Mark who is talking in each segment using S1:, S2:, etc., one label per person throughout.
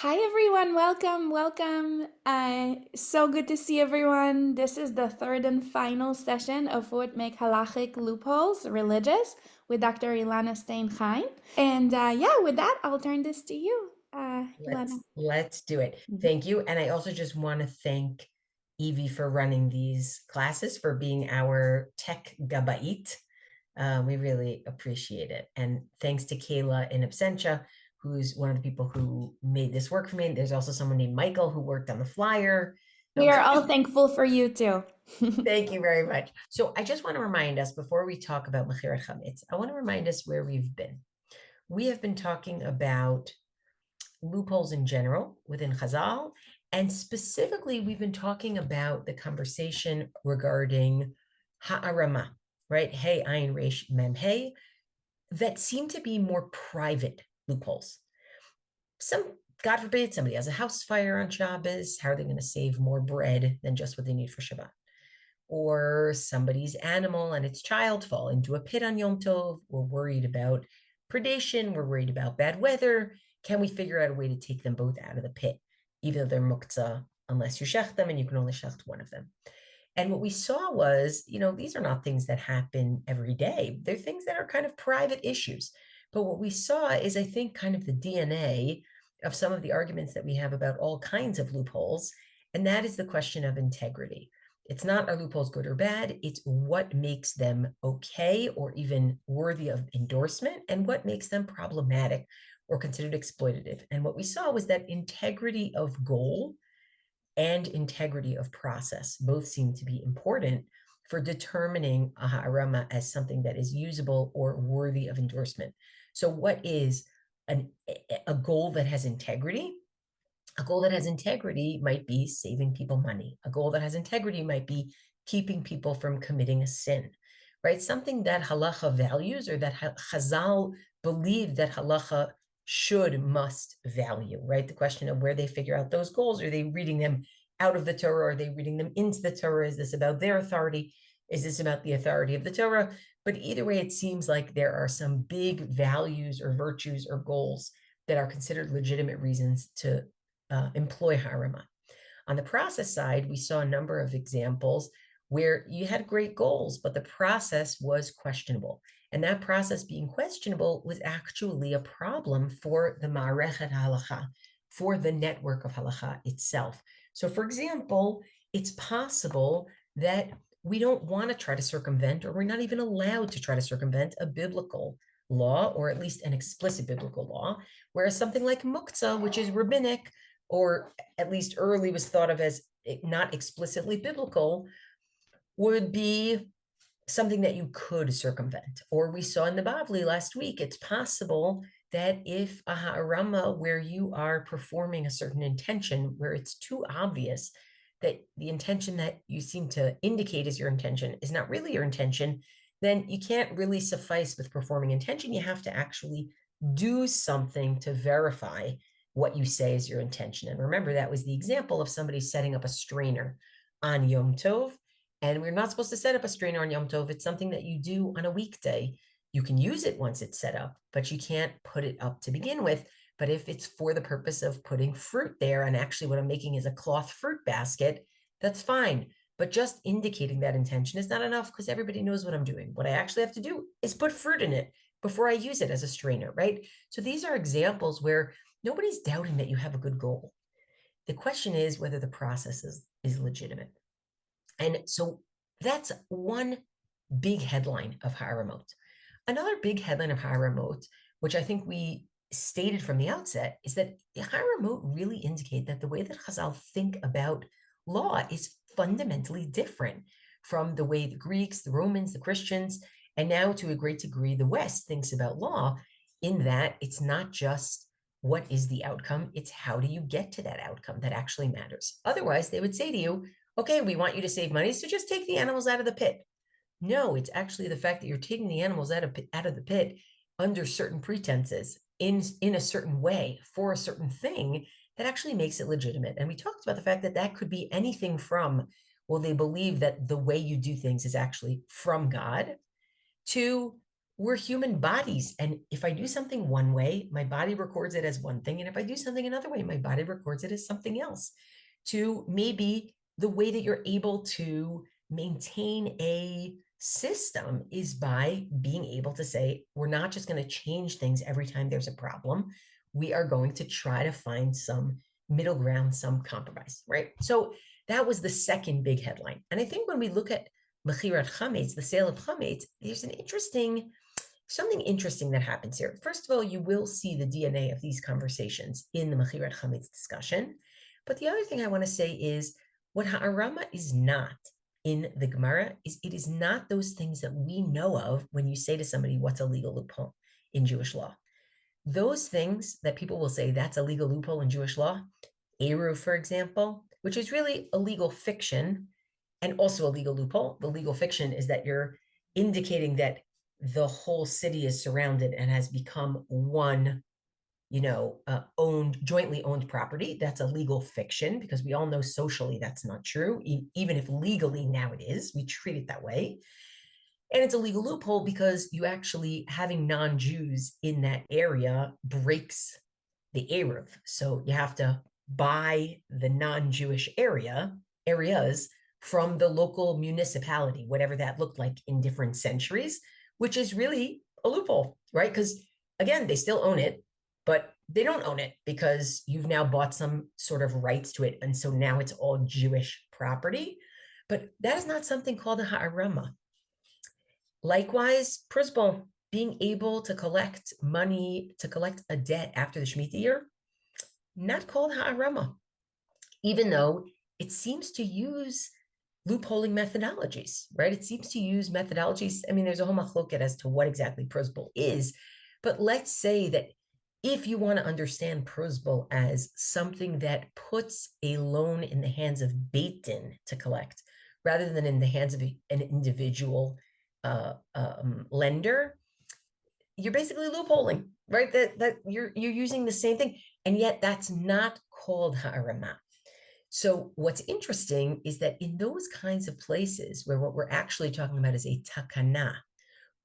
S1: Hi everyone, welcome. So good to see everyone. This is the third and final session of what make Halakhic loopholes religious with Dr. Ilana Stein-Chaim. And with that, I'll turn this to you, Ilana.
S2: Let's do it.
S1: Mhm.
S2: Thank you. And I also just want to thank Evie for running these classes, for being our tech gabait. We really appreciate it. And thanks to Kayla in absentia, who's one of the people who made this work for me. There's also someone named Michael who worked on the flyer.
S1: We are all thankful for you too.
S2: Thank you very much. So I just want to remind us before we talk about Mechirat Chametz, I want to remind us where we've been. We have been talking about loopholes in general within Chazal. And specifically, we've been talking about the conversation regarding ha'arama, right? Hey, ayin, resh, mem, hey, that seem to be more private loopholes. God forbid, somebody has a house fire on Shabbos. How are they going to save more bread than just what they need for Shabbat? Or somebody's animal and its child fall into a pit on Yom Tov. We're worried about predation. We're worried about bad weather. Can we figure out a way to take them both out of the pit, even though they're muktzah, unless you shech them and you can only shech one of them? And what we saw was, these are not things that happen every day. They're things that are kind of private issues. But what we saw is, I think, kind of the DNA of some of the arguments that we have about all kinds of loopholes. And that is the question of integrity. It's not are loopholes good or bad, it's what makes them okay or even worthy of endorsement and what makes them problematic or considered exploitative. And what we saw was that integrity of goal and integrity of process both seem to be important for determining a ha'arama as something that is usable or worthy of endorsement. So what is a goal that has integrity? A goal that has integrity might be saving people money. A goal that has integrity might be keeping people from committing a sin, right? Something that halacha values or that Chazal believe that halacha must value, right? The question of where they figure out those goals. Are they reading them out of the Torah? Are they reading them into the Torah? Is this about their authority? Is this about the authority of the Torah? But either way, it seems like there are some big values or virtues or goals that are considered legitimate reasons to employ harama. On the process side, we saw a number of examples where you had great goals, but the process was questionable. And that process being questionable was actually a problem for the ma'arechet halacha, for the network of halacha itself. So, for example, it's possible that we don't want to try to circumvent, or we're not even allowed to try to circumvent a biblical law, or at least an explicit biblical law, whereas something like muktzah, which is rabbinic, or at least early was thought of as not explicitly biblical, would be something that you could circumvent. Or we saw in the Bavli last week, it's possible that if a ha'arama where you are performing a certain intention, where it's too obvious that the intention that you seem to indicate is your intention is not really your intention, then you can't really suffice with performing intention. You have to actually do something to verify what you say is your intention. And remember, that was the example of somebody setting up a strainer on Yom Tov. And we're not supposed to set up a strainer on Yom Tov. It's something that you do on a weekday. You can use it once it's set up, but you can't put it up to begin with. But if it's for the purpose of putting fruit there, and actually what I'm making is a cloth fruit basket, that's fine. But just indicating that intention is not enough because everybody knows what I'm doing. What I actually have to do is put fruit in it before I use it as a strainer, right? So these are examples where nobody's doubting that you have a good goal. The question is whether the process is legitimate. And so that's one big headline of Haramot. Another big headline of Haramot, which I think we stated from the outset, is that Haramot really indicate that the way that Chazal think about law is fundamentally different from the way the Greeks, the Romans, the Christians, and now to a great degree the West thinks about law, in that it's not just what is the outcome, it's how do you get to that outcome that actually matters. Otherwise, they would say to you, okay, we want you to save money, so just take the animals out of the pit. No, it's actually the fact that you're taking the animals out of the pit under certain pretenses, in a certain way, for a certain thing, that actually makes it legitimate. And we talked about the fact that that could be anything from, well, they believe that the way you do things is actually from God, to, we're human bodies. And if I do something one way, my body records it as one thing. And if I do something another way, my body records it as something else. To maybe the way that you're able to maintain a system is by being able to say, we're not just going to change things every time there's a problem. We are going to try to find some middle ground, some compromise, right? So that was the second big headline. And I think when we look at Mechirat Chametz, the sale of Chametz, there's something interesting that happens here. First of all, you will see the DNA of these conversations in the Mechirat Chametz discussion. But the other thing I want to say is what Ha'arama is not in the Gemara is it is not those things that we know of when you say to somebody, what's a legal loophole in Jewish law? Those things that people will say that's a legal loophole in Jewish law, Eruv, for example, which is really a legal fiction and also a legal loophole. The legal fiction is that you're indicating that the whole city is surrounded and has become one, jointly owned property. That's a legal fiction because we all know socially that's not true. Even if legally now it is, we treat it that way. And it's a legal loophole because you actually having non-Jews in that area breaks the Eruv. So you have to buy the non-Jewish areas from the local municipality, whatever that looked like in different centuries, which is really a loophole, right? Because again, they still own it, but they don't own it because you've now bought some sort of rights to it. And so now it's all Jewish property. But that is not something called a ha'arama. Likewise, Prusbal, being able to collect money, to collect a debt after the Shemitah year, not called ha'arama, even though it seems to use loopholing methodologies, right? It seems to use methodologies. I mean, there's a whole machloket as to what exactly Prusbal is, but let's say that if you want to understand Prusbal as something that puts a loan in the hands of Beit Din to collect, rather than in the hands of an individual lender, you're basically loopholing, right? That you're using the same thing, and yet that's not called ha'arama. So what's interesting is that in those kinds of places where what we're actually talking about is a takana,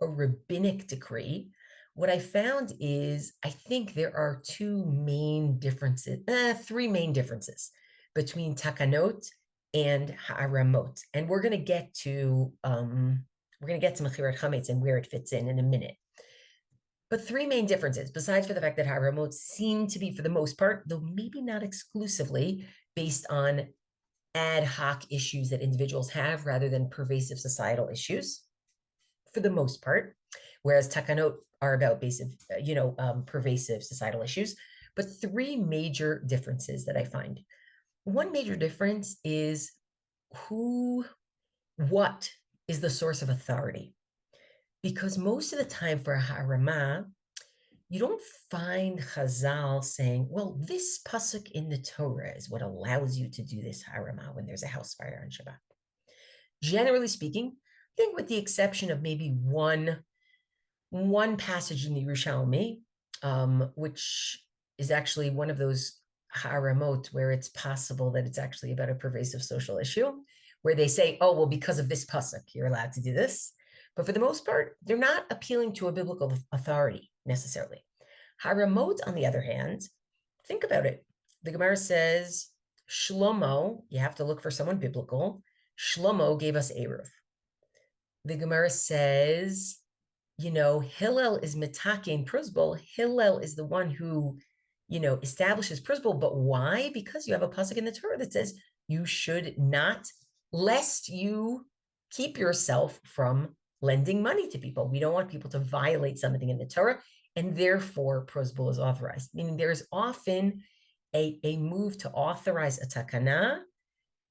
S2: a rabbinic decree, what I found is I think there are three main differences between takanot and ha'aramot, and we're going to get to Mechirat Chametz and where it fits in a minute. But three main differences, besides for the fact that ha'aramot seem to be, for the most part, though maybe not exclusively, based on ad hoc issues that individuals have rather than pervasive societal issues, for the most part, whereas takanot are about pervasive societal issues. But three major differences that I find. One major difference is what is the source of authority? Because most of the time for a ha'arama, you don't find Chazal saying, well, this pasuk in the Torah is what allows you to do this ha'arama when there's a house fire on Shabbat. Generally speaking, I think with the exception of maybe one passage in the Yerushalmi, which is actually one of those ha'aramot where it's possible that it's actually about a pervasive social issue, where they say, oh, well, because of this pasuk, you're allowed to do this. But for the most part, they're not appealing to a biblical authority necessarily. Ha'aramot, on the other hand, think about it. The Gemara says, Shlomo, you have to look for someone biblical. Shlomo gave us Eruv. The Gemara says, Hillel is mitaken Prusbal. Hillel is the one who, establishes Prusbal. But why? Because you have a pasuk in the Torah that says you should not, lest you keep yourself from lending money to people. We don't want people to violate something in the Torah, and therefore Prusbal is authorized. Meaning there is often a move to authorize a takana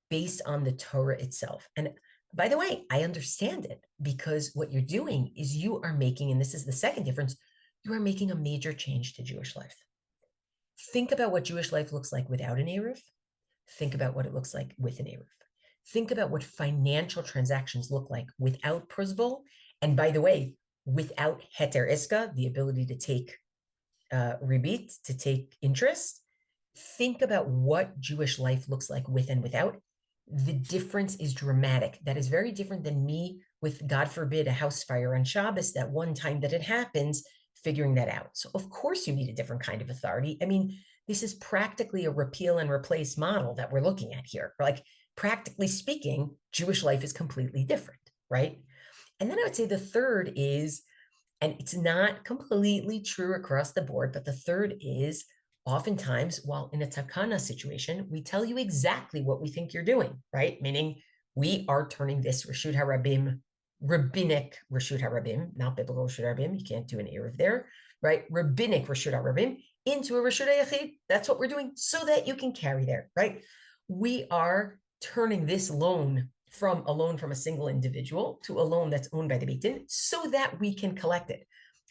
S2: based on the Torah itself. And by the way, I understand it, because what you're doing is you are making, and this is the second difference, you are making a major change to Jewish life. Think about what Jewish life looks like without an Eruv. Think about what it looks like with an Eruv. Think about what financial transactions look like without Prusbal. And by the way, without Heter Iska, the ability to take ribit, to take interest. Think about what Jewish life looks like with and without. The difference is dramatic. That is very different than me with, God forbid, a house fire on Shabbos, that one time that it happens, figuring that out. So of course you need a different kind of authority. I mean, this is practically a repeal and replace model that we're looking at here. Like, practically speaking, Jewish life is completely different, right? And then I would say the third is, and it's not completely true across the board, but the third is, oftentimes, while in a takana situation, we tell you exactly what we think you're doing, right? Meaning we are turning this Reshut HaRabim, rabbinic Reshut HaRabim, not biblical Reshut HaRabim, you can't do an eruv there, right? Rabbinic Reshut HaRabim into a Reshut HaYachid. That's what we're doing so that you can carry there, right? We are turning this loan from a loan from a single individual to a loan that's owned by the Beit Din so that we can collect it.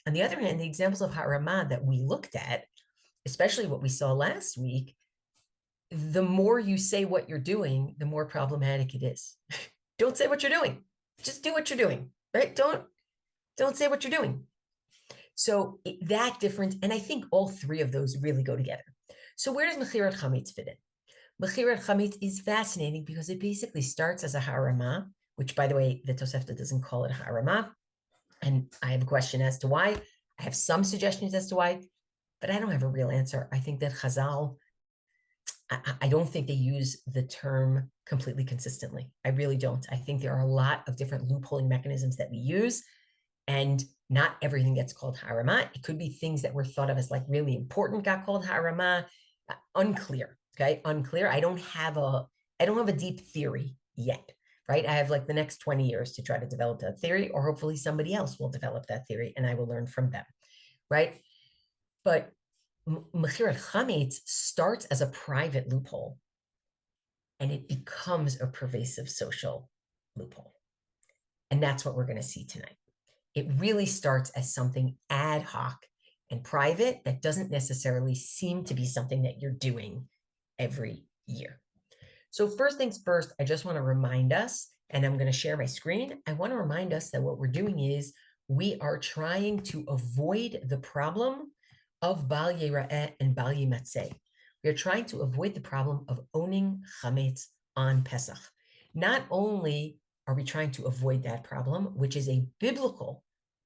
S2: On the other hand, the examples of Haramah that we looked at, especially what we saw last week, the more you say what you're doing, the more problematic it is. Don't say what you're doing. Just do what you're doing, right? Don't say what you're doing. So that difference, and I think all three of those really go together. So where does Mechirat Chametz fit in? Mechirat Chametz is fascinating because it basically starts as a harama, which, by the way, the Tosefta doesn't call it a harama. And I have a question as to why. I have some suggestions as to why, but I don't have a real answer. I think that Chazal, I don't think they use the term completely consistently. I really don't. I think there are a lot of different loopholing mechanisms that we use, and not everything gets called harama. It could be things that were thought of as like really important got called harama. Unclear. Okay, unclear. I don't have a deep theory yet, right? I have like the next 20 years to try to develop that theory, or hopefully somebody else will develop that theory and I will learn from them, right? But Mechirat Chametz starts as a private loophole and it becomes a pervasive social loophole. And that's what we're going to see tonight. It really starts as something ad hoc and private that doesn't necessarily seem to be something that you're doing every year. So first things first, I just want to remind us, and I'm going to share my screen. I want to remind us that what we're doing is we are trying to avoid the problem of Bal Yera'eh and Bal Yimatzeh. We are trying to avoid the problem of owning chametz on Pesach. Not only are we trying to avoid that problem, which is a biblical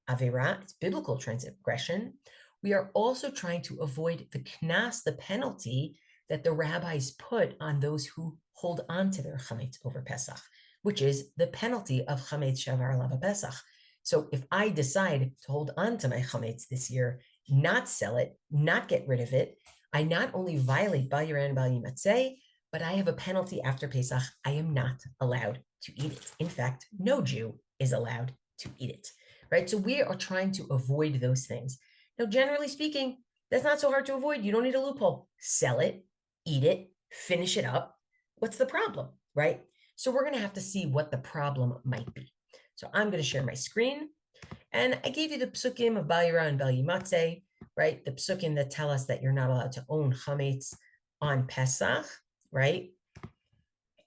S2: avera, it's biblical transgression, we are also trying to avoid the knas, the penalty that the rabbis put on those who hold on to their chametz over Pesach, which is the penalty of chametz shavar lava Pesach. So if I decide to hold on to my chametz this year, not sell it, not get rid of it, I not only violate Bal Yera'eh and Bal Yimatzeh, but I have a penalty after Pesach. I am not allowed to eat it. In fact, no Jew is allowed to eat it, right? So we are trying to avoid those things. Now, generally speaking, that's not so hard to avoid. You don't need a loophole. Sell it, eat it, finish it up. What's the problem, right? So we're going to have to see what the problem might be. So I'm going to share my screen. And I gave you the psukim of Bal Yera'eh and Bal Yimatzeh, right? The psukim that tell us that you're not allowed to own chametz on Pesach, right?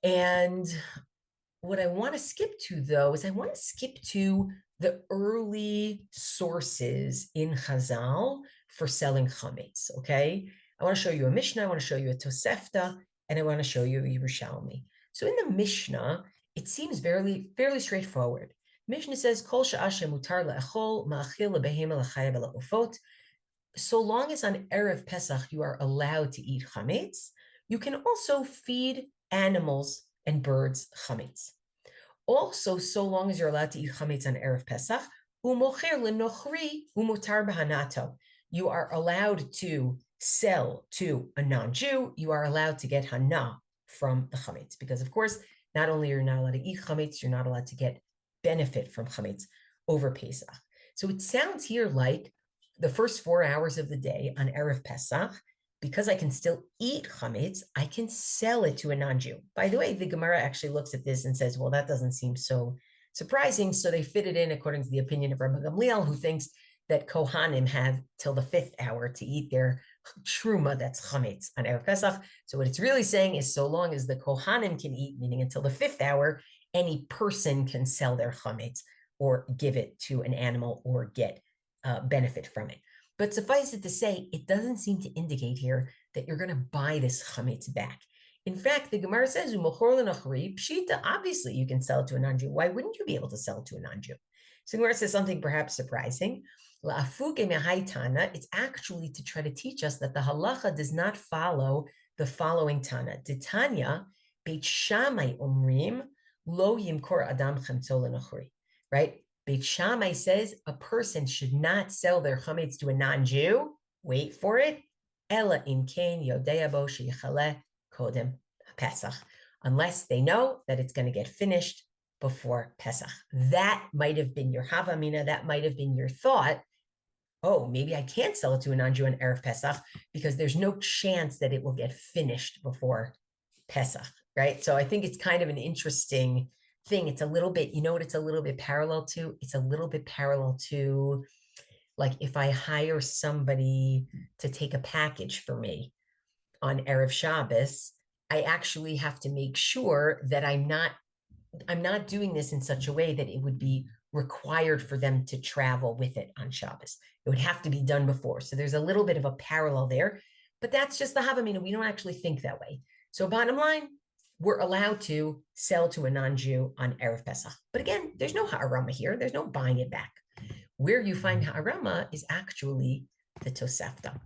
S2: And what I want to skip to, though, is I want to skip to the early sources in Chazal for selling chametz, okay? I want to show you a Mishnah, I want to show you a Tosefta, and I want to show you a Yerushalmi. So in the Mishnah, it seems fairly straightforward. Mishnah says, Kol she'ashe mutar le'achol ma'achil le'behema l'chaya v'la'ufot. So long as on Erev Pesach you are allowed to eat chametz, you can also feed animals and birds chametz. Also, so long as you're allowed to eat chametz on Erev Pesach, u'mocher le'nochri u'mutar b'hanato. You are allowed to sell to a non-Jew. You are allowed to get hana from the chametz, because of course, not only are you not allowed to eat chametz, you're not allowed to get benefit from chametz over Pesach. So it sounds here like the first 4 hours of the day on Erev Pesach, because I can still eat chametz, I can sell it to a non-Jew. By the way, the Gemara actually looks at this and says, well, that doesn't seem so surprising. So they fit it in according to the opinion of Rabbi Gamliel, who thinks that Kohanim have till the 5th hour to eat their truma, that's chametz, on Erev Pesach. So what it's really saying is so long as the Kohanim can eat, meaning until the 5th hour, any person can sell their chametz or give it to an animal or get benefit from it. But suffice it to say, it doesn't seem to indicate here that you're going to buy this chametz back. In fact, the Gemara says, Pshita, obviously you can sell it to a non-Jew. Why wouldn't you be able to sell it to a non-Jew? So the Gemara says something perhaps surprising. It's actually to try to teach us that the halacha does not follow the following Tana. Titania, Beit Shammai omrim, lo yimkor adam chamtzo l'nochri. Right? Beit Shammai says a person should not sell their chametz to a non-Jew. Wait for it. Ela im kain yodea bo sheyichaleh kodem Pesach, unless they know that it's going to get finished before Pesach. That might have been your havamina. That might have been your thought. Oh, maybe I can't sell it to a non-Jew on Erev Pesach because there's no chance that it will get finished before Pesach, right? So I think it's kind of an interesting thing. It's a little bit, you know what it's a little bit parallel to? It's a little bit parallel to, like, if I hire somebody to take a package for me on Erev Shabbos, I actually have to make sure that I'm not doing this in such a way that it would be required for them to travel with it on Shabbos. It would have to be done before. So there's a little bit of a parallel there, but that's just the Havamina. We don't actually think that way. So bottom line, we're allowed to sell to a non-Jew on Erev Pesach. But again, there's no ha'arama here. There's no buying it back. Where you find ha'arama is actually the Tosefta.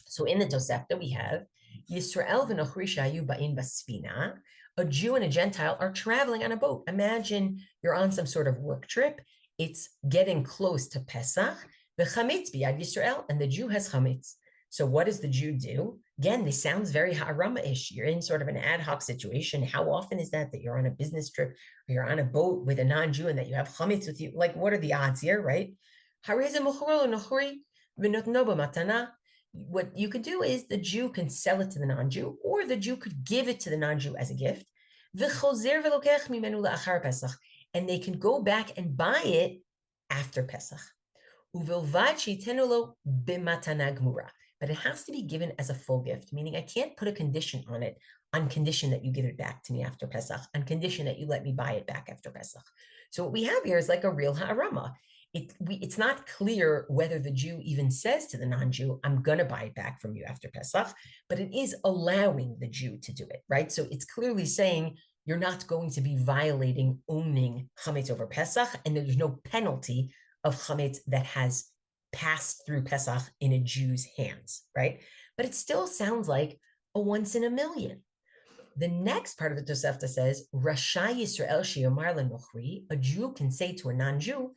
S2: So in the Tosefta, we have Yisrael v'nochri shayu ba'in basfina. A Jew and a Gentile are traveling on a boat. Imagine you're on some sort of work trip. It's getting close to Pesach. The chametz b'yad Yisrael, and the Jew has chametz. So what does the Jew do? Again, this sounds very ha'arama-ish. You're in sort of an ad hoc situation. How often is that you're on a business trip or you're on a boat with a non-Jew and that you have chametz with you? Like, what are the odds here, right? What you could do is the Jew can sell it to the non-Jew, or the Jew could give it to the non-Jew as a gift. And they can go back and buy it after Pesach. But it has to be given as a full gift, meaning I can't put a condition on it, on condition that you give it back to me after Pesach, on condition that you let me buy it back after Pesach. So what we have here is like a real ha'arama. It's not clear whether the Jew even says to the non-Jew, I'm going to buy it back from you after Pesach, but it is allowing the Jew to do it, right? So it's clearly saying you're not going to be violating owning chametz over Pesach, and there's no penalty of chametz that has passed through Pesach in a Jew's hands, right? But it still sounds like a once in a million. The next part of the Tosefta says, Rasha Yisrael sheyomar lenochri, a Jew can say to a non-Jew,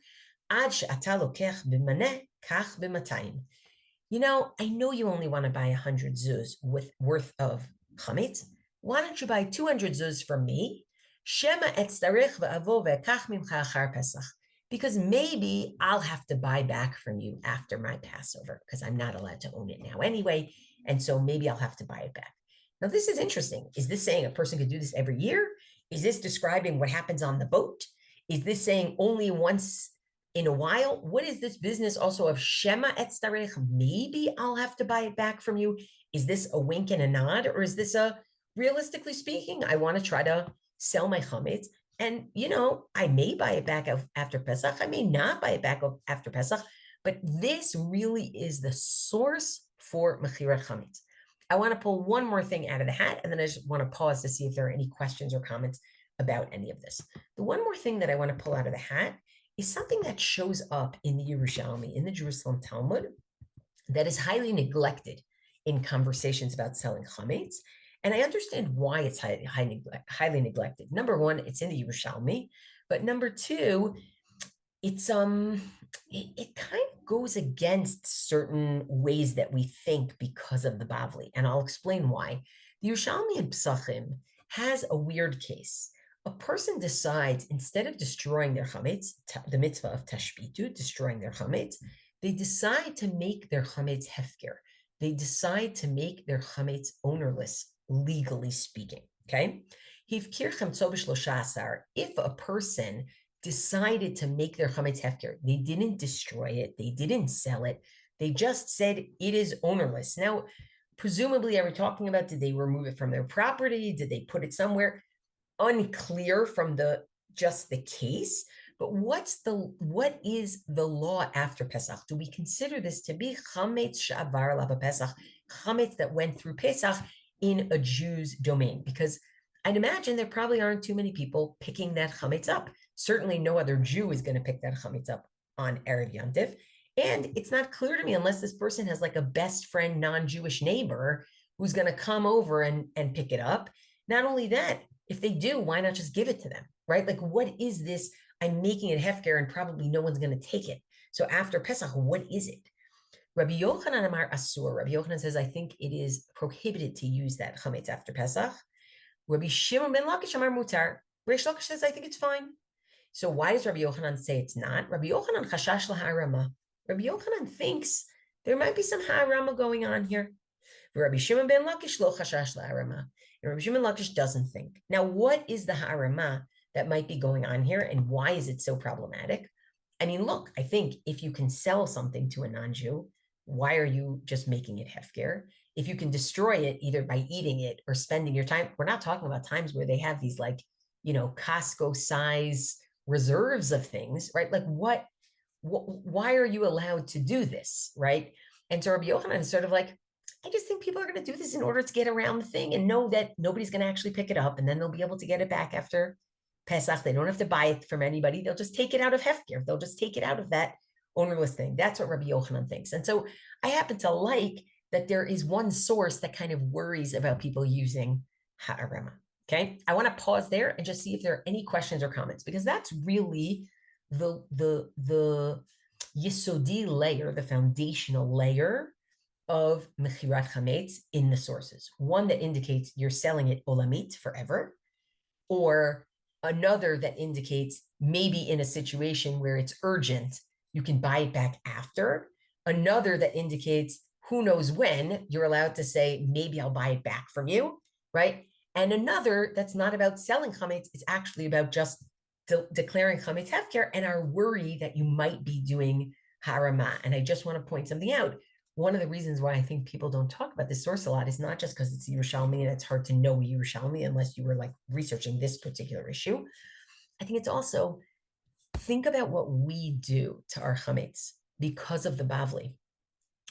S2: Ad she'ata lokech b'maneh, kach b'matayim. You know, I know you only want to buy 100 zuz worth of chametz. Why don't you buy 200 zuz from me? Shema etzarech v'avo ve'kach mimcha achar Pesach. Because maybe I'll have to buy back from you after my Passover, because I'm not allowed to own it now anyway. And so maybe I'll have to buy it back. Now, this is interesting. Is this saying a person could do this every year? Is this describing what happens on the boat? Is this saying only once in a while? What is this business also of Shema etzarech? Maybe I'll have to buy it back from you. Is this a wink and a nod? Or is this a, realistically speaking, I want to try to sell my chametz, and, you know, I may buy it back after Pesach. I may not buy it back after Pesach, but this really is the source for mechirat chametz. I want to pull one more thing out of the hat, and then I just want to pause to see if there are any questions or comments about any of this. The one more thing that I want to pull out of the hat is something that shows up in the Yerushalmi, in the Jerusalem Talmud, that is highly neglected in conversations about selling chametz. And I understand why it's highly neglected. Number one, it's in the Yerushalmi, but number two, it's it kind of goes against certain ways that we think because of the Bavli, and I'll explain why. The Yerushalmi in Psachim has a weird case. A person decides, instead of destroying their chametz, the mitzvah of tashbitu, destroying their chametz, they decide to make their chametz hefker. They decide to make their chametz ownerless, legally speaking, okay? If a person decided to make their chametz hefker, they didn't destroy it, they didn't sell it, they just said it is ownerless. Now, presumably, are we talking about, did they remove it from their property? Did they put it somewhere? Unclear from just the case. But what is the law after Pesach? Do we consider this to be chametz she'avar alav Pesach, chametz that went through Pesach, in a Jew's domain, because I'd imagine there probably aren't too many people picking that chametz up. Certainly no other Jew is going to pick that chametz up on Erev Yom Tov. And it's not clear to me unless this person has like a best friend, non-Jewish neighbor who's going to come over and pick it up. Not only that, if they do, why not just give it to them, right? Like, what is this? I'm making it hefker and probably no one's going to take it. So after Pesach, what is it? Rabbi Yochanan Amar Asur. Rabbi Yochanan says, I think it is prohibited to use that chametz after Pesach. Rabbi Shimon ben Lakish Amar Mutar. Reish Lakish says, I think it's fine. So why does Rabbi Yochanan say it's not? Rabbi Yochanan chashash laharama. Rabbi Yochanan thinks there might be some harama going on here. Rabbi Shimon ben Lakish lo chashash laharama. And Rabbi Shimon Lakish doesn't think. Now, what is the harama that might be going on here, and why is it so problematic? I mean, look, I think if you can sell something to a non-Jew, why are you just making it hefker? If you can destroy it either by eating it or spending your time, we're not talking about times where they have these like, Costco size reserves of things, right? Like why are you allowed to do this, right? And so Rabbi Yochanan is sort of like, I just think people are going to do this in order to get around the thing and know that nobody's going to actually pick it up, and then they'll be able to get it back after Pesach. They don't have to buy it from anybody. They'll just take it out of hefker. They'll just take it out of that ownerless thing. That's what Rabbi Yochanan thinks. And so I happen to like that there is one source that kind of worries about people using ha'arama. Okay, I want to pause there and just see if there are any questions or comments, because that's really the yesodi layer, the foundational layer of mechirat chametz in the sources. One that indicates you're selling it olamit forever, or another that indicates maybe in a situation where it's urgent, you can buy it back after. Another that indicates who knows when you're allowed to say, maybe I'll buy it back from you, right? And another that's not about selling chametz, it's actually about just declaring chametz hefker and our worry that you might be doing harama. And I just want to point something out. One of the reasons why I think people don't talk about this source a lot is not just because it's Yerushalmi and it's hard to know Yerushalmi unless you were like researching this particular issue. I think it's also, think about what we do to our chametz because of the Bavli.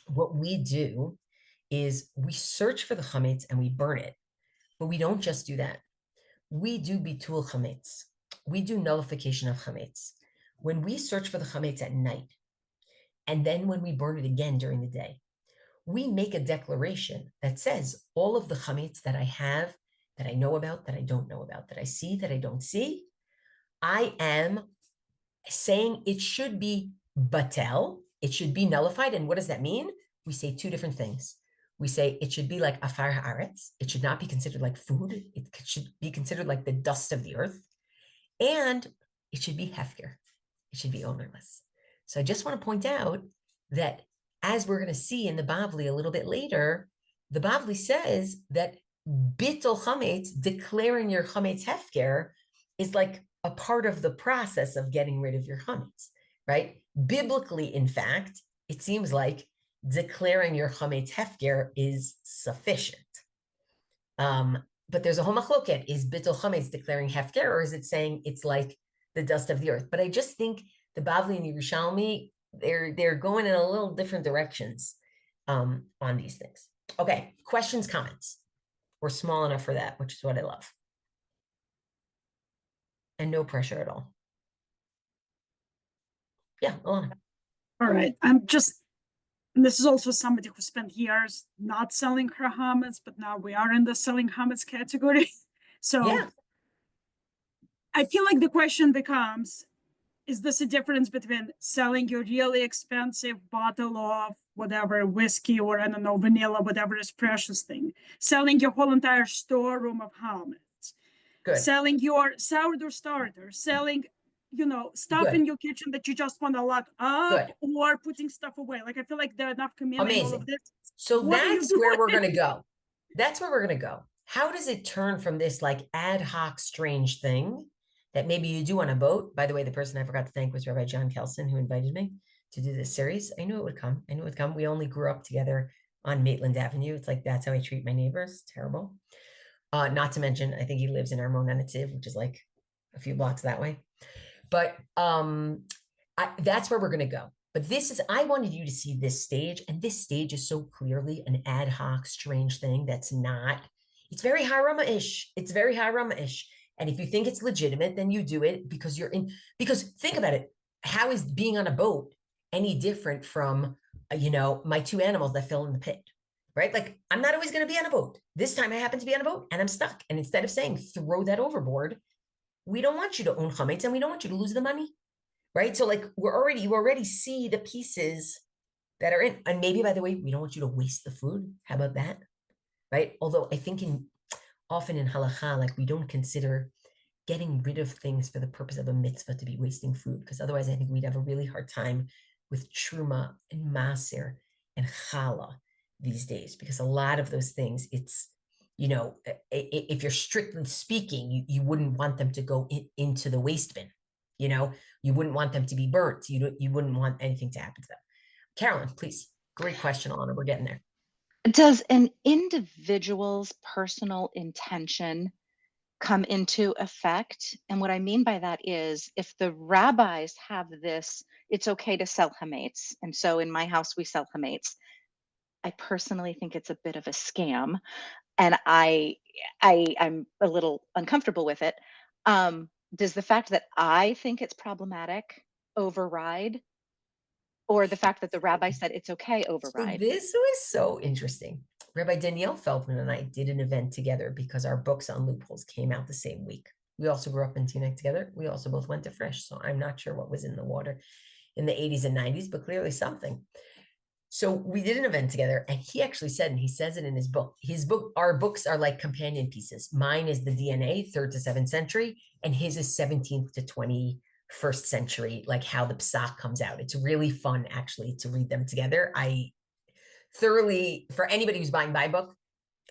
S2: What we do is we search for the chametz and we burn it, but we don't just do that. We do bitul chametz. We do nullification of chametz. When we search for the chametz at night, and then when we burn it again during the day, we make a declaration that says all of the chametz that I have, that I know about, that I don't know about, that I see, that I don't see, I am saying it should be batel, it should be nullified. And what does that mean? We say two different things. We say it should be like afar haaretz. It should not be considered like food. It should be considered like the dust of the earth. And it should be hefker. It should be ownerless. So I just want to point out that as we're going to see in the Bavli a little bit later, the Bavli says that bittul chametz, declaring your chametz hefker, is like a part of the process of getting rid of your chametz, right? Biblically, in fact, it seems like declaring your chametz hefker is sufficient. But there's a whole machloket. Is bittul chametz declaring hefker, or is it saying it's like the dust of the earth? But I just think the Bavli and Yerushalmi, they're going in a little different directions on these things. Okay, questions, comments? We're small enough for that, which is what I love. And no pressure at all. Yeah, Alana.
S3: All right. This is also somebody who spent years not selling her hametz, but now we are in the selling hametz category. So
S2: yeah.
S3: I feel like the question becomes, is this a difference between selling your really expensive bottle of whatever, whiskey or I don't know, vanilla, whatever is precious thing, selling your whole entire storeroom of hametz, selling your sourdough starter, selling, stuff in your kitchen that you just want to lock up, or putting stuff away. Like, I feel like there are enough community in all of this.
S2: So that's where we're going to go. That's where we're going to go. How does it turn from this like ad hoc strange thing that maybe you do on a boat? By the way, the person I forgot to thank was Rabbi John Kelson, who invited me to do this series. I knew it would come. We only grew up together on Maitland Avenue. It's like, that's how I treat my neighbors. Terrible. Not to mention, I think he lives in Armon Anativ, which is like a few blocks that way. But that's where we're going to go. But I wanted you to see this stage, and this stage is so clearly an ad hoc, strange thing that's not It's very harama-ish. It's very harama-ish. And if you think it's legitimate, then you do it because you're in, because think about it. How is being on a boat any different from, my two animals that fell in the pit, right? Like, I'm not always going to be on a boat. This time I happen to be on a boat and I'm stuck. And instead of saying, throw that overboard, we don't want you to own chametz and we don't want you to lose the money, right? So like, you already see the pieces that are in, and maybe, by the way, we don't want you to waste the food. How about that? Right? Although I think often in halakha, like, we don't consider getting rid of things for the purpose of a mitzvah to be wasting food, because otherwise I think we'd have a really hard time with truma and maser and challah these days, because a lot of those things, it's, if you're strictly speaking, you wouldn't want them to go into the waste bin. You wouldn't want them to be burnt. You wouldn't want anything to happen to them. Carolyn, please. Great question, Alana. We're getting there.
S4: Does an individual's personal intention come into effect? And what I mean by that is, if the rabbis have this, it's okay to sell chametz, and so in my house we sell chametz, I personally think it's a bit of a scam, and I'm a little uncomfortable with it. Does the fact that I think it's problematic override, or the fact that the rabbi said it's okay override?
S2: So this was so interesting. Rabbi Danielle Feldman and I did an event together because our books on loopholes came out the same week. We also grew up in Teaneck together. We also both went to Fresh, so I'm not sure what was in the water in the 80s and 90s, but clearly something. So we did an event together, and he actually said, and he says it in his book, our books are like companion pieces. Mine is the DNA, 3rd to 7th century, and his is 17th to 21st century, like how the psak comes out. It's really fun, actually, to read them together. I thoroughly, for anybody who's buying my book,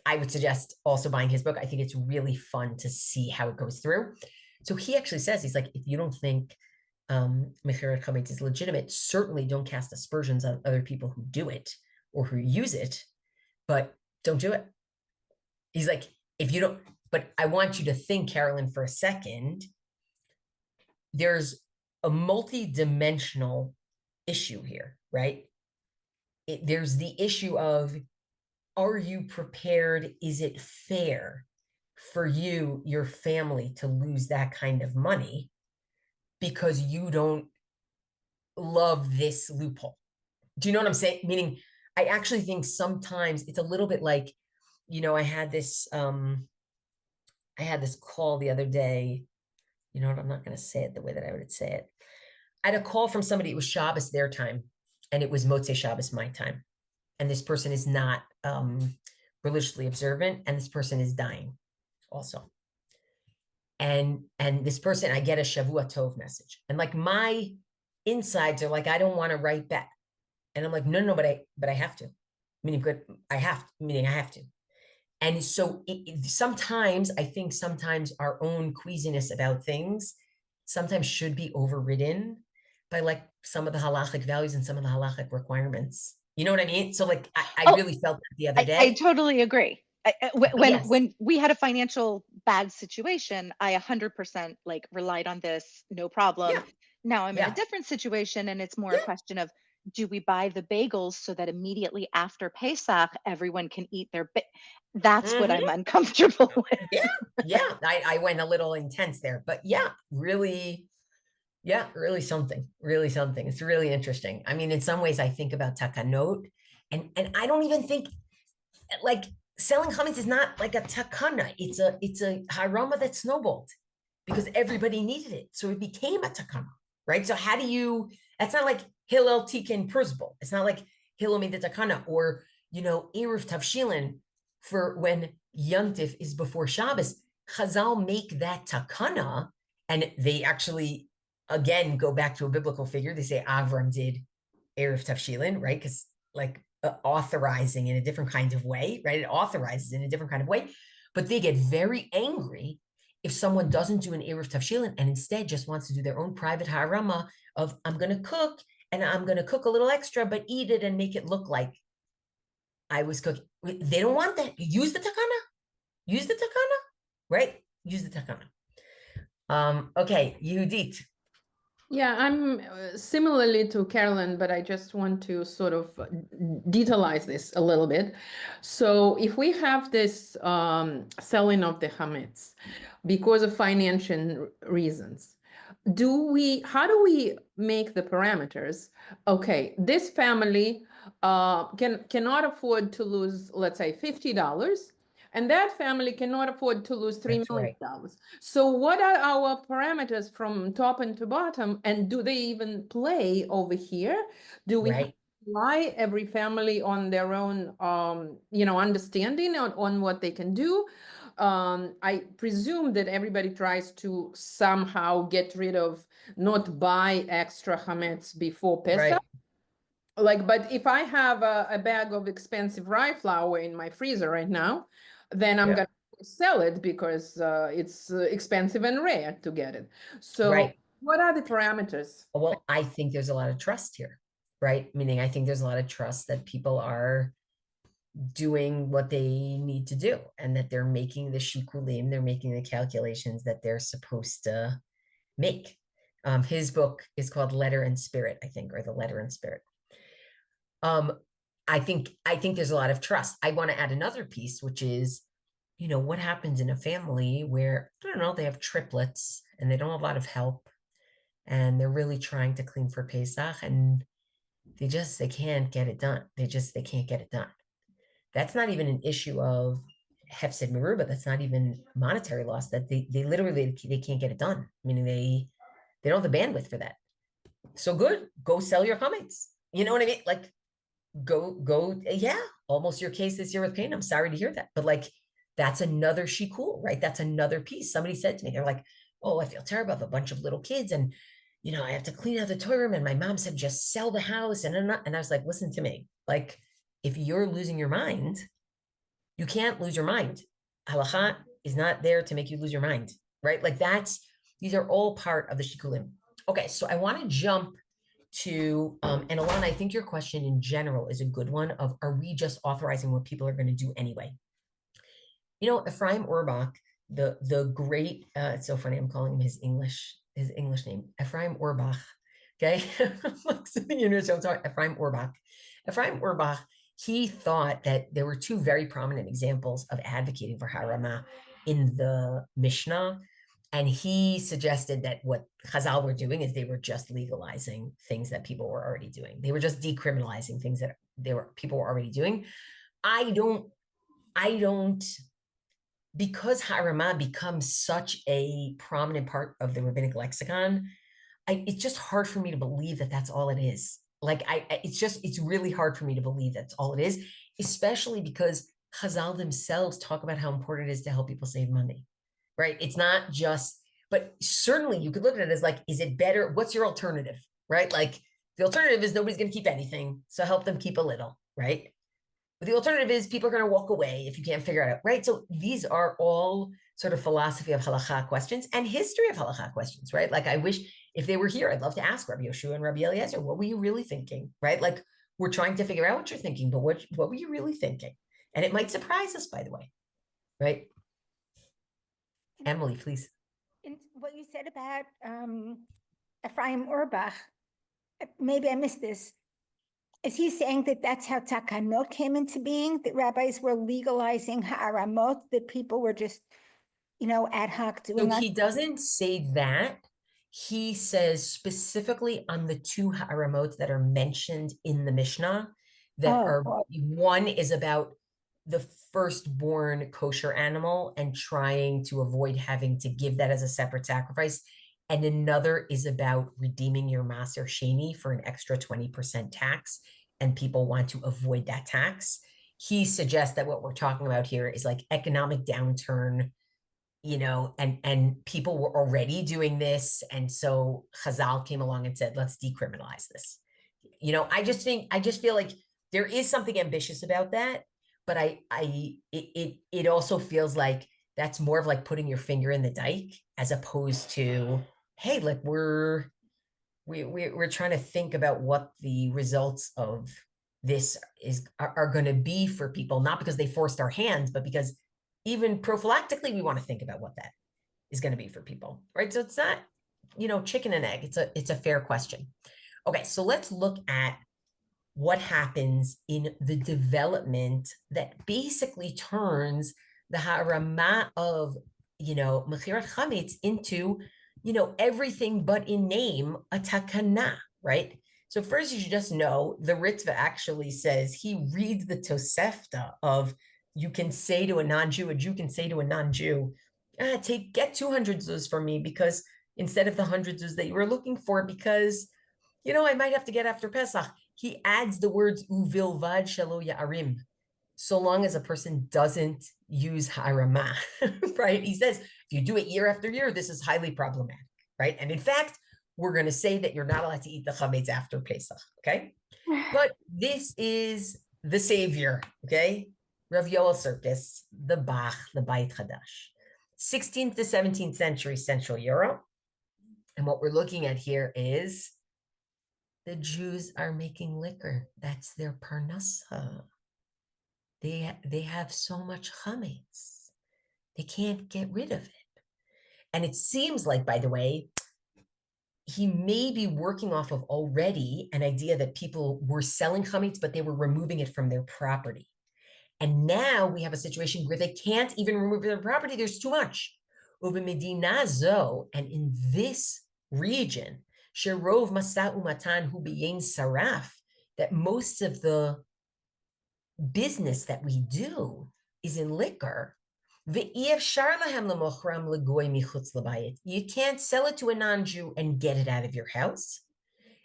S2: I would suggest also buying his book. I think it's really fun to see how it goes through. So he actually says, he's like, if you don't think Mechirat Chametz is legitimate, certainly don't cast aspersions on other people who do it or who use it, but don't do it. He's like, if you don't, but I want you to think, Carolyn, for a second, there's a multi-dimensional issue here, right? There's the issue of, are you prepared? Is it fair for you, your family, to lose that kind of money because you don't love this loophole? Do you know what I'm saying? Meaning, I actually think sometimes it's a little bit like, I had this call the other day. You know what? I'm not going to say it the way that I would say it. I had a call from somebody. It was Shabbos their time, and it was Motzei Shabbos my time. And this person is not religiously observant, and this person is dying also. And this person, I get a Shavua Tov message, and like my insides are like, I don't want to write back, and I'm like, no, but I have to, meaning I have to. And so sometimes I think our own queasiness about things sometimes should be overridden by like some of the halachic values and some of the halachic requirements. You know what I mean? So like, I really felt that the other day.
S4: I totally agree.
S2: Yes.
S4: When we had a financial bad situation, I 100% like relied on this, no problem.
S2: Yeah.
S4: Now I'm in
S2: Yeah.
S4: a different situation, and it's more a question of, do we buy the bagels so that immediately after Pesach everyone can eat their that's what I'm uncomfortable with.
S2: Yeah. I went a little intense there, but really something. It's really interesting. I mean, in some ways I think about takanot, and I don't even think like selling chametz is not like a takana. It's a harama that snowballed because everybody needed it. So it became a takana, right? So how do you, that's not like Hillel Tiken Pruzbal. It's not like Hillel made the takana, or, Eruv Tavshilin for when Yontif is before Shabbos. Chazal make that takana, and they actually, again, go back to a biblical figure. They say Avram did Eruv Tavshilin, right? Because like authorizing in a different kind of way, right? It authorizes in a different kind of way, but they get very angry if someone doesn't do an Eruv Tavshilin and instead just wants to do their own private harama of, I'm going to cook, and I'm going to cook a little extra, but eat it and make it look like I was cooking. They don't want that. Use the takana, right? Use the takana. Okay, Yehudit.
S5: Yeah, I'm similarly to Carolyn, but I just want to sort of detailize this a little bit. So if we have this selling of the chametz because of financial reasons, how do we make the parameters? Okay, this family cannot afford to lose, let's say, $50. And that family cannot afford to lose $3 million.
S2: Right.
S5: So what are our parameters from top and to bottom? And do they even play over here? Do we have to rely every family on their own, understanding on what they can do? I presume that everybody tries to somehow get rid of, not buy extra chametz before Pesach. Like, but if I have a bag of expensive rye flour in my freezer right now, then I'm gonna sell it because it's expensive and rare to get it. So what are the parameters?
S2: Well, I think there's a lot of trust here, right? Meaning I think there's a lot of trust that people are doing what they need to do and that they're making the shikulim, they're making the calculations that they're supposed to make. His book is called Letter and Spirit, I think, or The Letter and Spirit. I think there's a lot of trust. I want to add another piece, which is, what happens in a family where, I don't know, they have triplets and they don't have a lot of help and they're really trying to clean for Pesach and they can't get it done. They can't get it done. That's not even an issue of hefsed meruba. That's not even monetary loss. That they literally they can't get it done. Meaning they don't have the bandwidth for that. So good, go sell your chametz. You know what I mean? Like go. Yeah, almost your case this year with pain. I'm sorry to hear that, but like that's another shikul, right? That's another piece. Somebody said to me, they're like, "Oh, I feel terrible. I have a bunch of little kids, and I have to clean out the toy room." And my mom said, "Just sell the house." And I was like, "Listen to me, like." If you're losing your mind, you can't lose your mind. Halakha is not there to make you lose your mind, right? Like these are all part of the shikulim. Okay, so I want to jump to, and Alana, I think your question in general is a good one of, are we just authorizing what people are going to do anyway? Ephraim Orbach, the great, it's so funny, I'm calling him his English name, Ephraim Orbach, okay? Ephraim Orbach. Ephraim Orbach, he thought that there were two very prominent examples of advocating for harama in the Mishnah. And he suggested that what Chazal were doing is they were just legalizing things that people were already doing. They were just decriminalizing things that people were already doing. I don't, because harama becomes such a prominent part of the rabbinic lexicon, it's just hard for me to believe that that's all it is. Like it's really hard for me to believe that's all it is, especially because Chazal themselves talk about how important it is to help people save money, right? It's not just, but certainly you could look at it as like, is it better? What's your alternative, right? Like the alternative is nobody's going to keep anything, so help them keep a little, right? But the alternative is people are going to walk away if you can't figure it out, right? So these are all sort of philosophy of halakha questions and history of halakha questions, right? Like I wish if they were here, I'd love to ask Rabbi Yoshua and Rabbi Eliezer, what were you really thinking, right? Like we're trying to figure out what you're thinking, but what were you really thinking? And it might surprise us, by the way, right? Emily, please.
S6: And what you said about Ephraim Orbach, maybe I missed this. Is he saying that that's how takanot came into being? That rabbis were legalizing ha'aramot, that people were just, ad hoc doing?
S2: So he doesn't say that. He says specifically on the two ha'aramot that are mentioned in the Mishnah that one is about the firstborn kosher animal and trying to avoid having to give that as a separate sacrifice. And another is about redeeming your maser sheni for an extra 20% tax. And people want to avoid that tax. He suggests that what we're talking about here is like economic downturn, and people were already doing this. And so Chazal came along and said, let's decriminalize this. I just feel like there is something ambitious about that. But it also feels like that's more of like putting your finger in the dike as opposed to, hey, like we're trying to think about what the results of this are going to be for people, not because they forced our hands, but because even prophylactically, we want to think about what that is going to be for people, right? So it's not, chicken and egg. It's a fair question. Okay, so let's look at what happens in the development that basically turns the harama of, mechirat chametz into, everything but in name a takana, right? So first you should just know the Ritva actually says he reads the Tosefta of you can say to a non-Jew, a Jew can say to a non-Jew, get 200 zuz from me because instead of the 100 zuz that you were looking for, because I might have to get after Pesach. He adds the words uvilvad shelo ya'arim, so long as a person doesn't use harama, right? He says, if you do it year after year, this is highly problematic, right? And in fact, we're going to say that you're not allowed to eat the chametz after Pesach, okay? But this is the savior, okay? Rav Yoel Circus, the Bach, the Beit Chadash, 16th to 17th century Central Europe. And what we're looking at here is the Jews are making liquor. That's their parnasa. They have so much chametz. They can't get rid of it. And it seems like, by the way, he may be working off of already an idea that people were selling chametz, but they were removing it from their property. And now we have a situation where they can't even remove their property. There's too much. And in this region, Sherov Masa Umatan Hu Beyin Saraf, that most of the business that we do is in liquor. You can't sell it to a non-Jew and get it out of your house.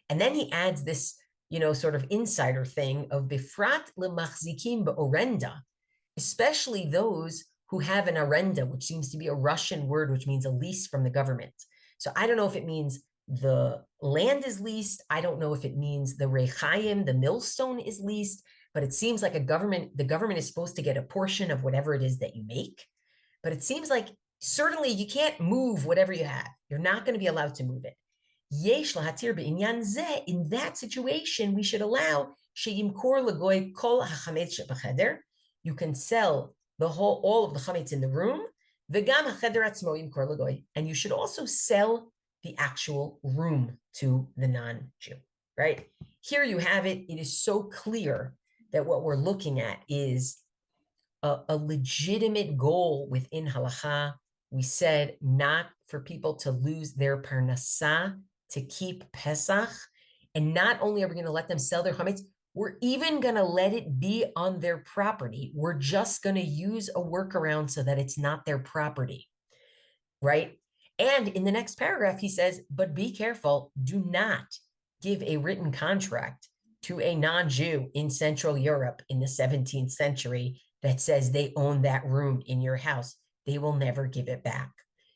S2: And then he adds this, sort of insider thing of bifrat lemachzikim be'orenda, especially those who have an arenda, which seems to be a Russian word, which means a lease from the government. So I don't know if it means the land is leased. I don't know if it means the rechayim, the millstone, is leased, but it seems like the government is supposed to get a portion of whatever it is that you make. But it seems like certainly you can't move whatever you have. You're not going to be allowed to move it. Yesh lahatir be'inyan zeh. In that situation, we should allow sheyimkor legoy kol hachametz shebacheder. You can sell all of the chametz in the room. V'gam hacheder atzmo yimkor legoy. And you should also sell the actual room to the non-Jew, right? Here you have it. It is so clear that what we're looking at is a legitimate goal within halacha. We said not for people to lose their parnasa, to keep Pesach. And not only are we going to let them sell their chametz, we're even going to let it be on their property. We're just going to use a workaround so that it's not their property, right? And in the next paragraph, he says, but be careful, do not give a written contract to a non-Jew in Central Europe in the 17th century that says they own that room in your house. They will never give it back.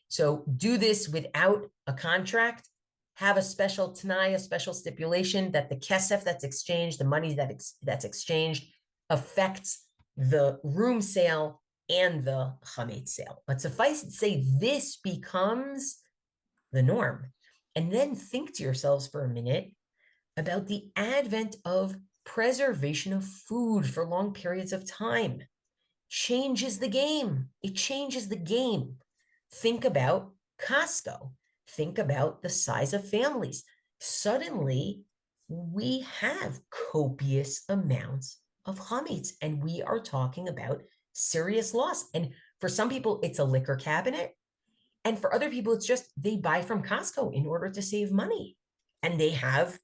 S2: So do this without a contract. Have a special t'nai, a special stipulation that the kesef that's exchanged, the money that's exchanged, affects the room sale and the chametz sale. But suffice it to say, this becomes the norm. And then think to yourselves for a minute about the advent of preservation of food for long periods of time. Changes the game. It changes the game. Think about Costco. Think about the size of families. Suddenly, we have copious amounts of chametz, and we are talking about serious loss. And for some people, it's a liquor cabinet. And for other people, it's just they buy from Costco in order to save money. And they have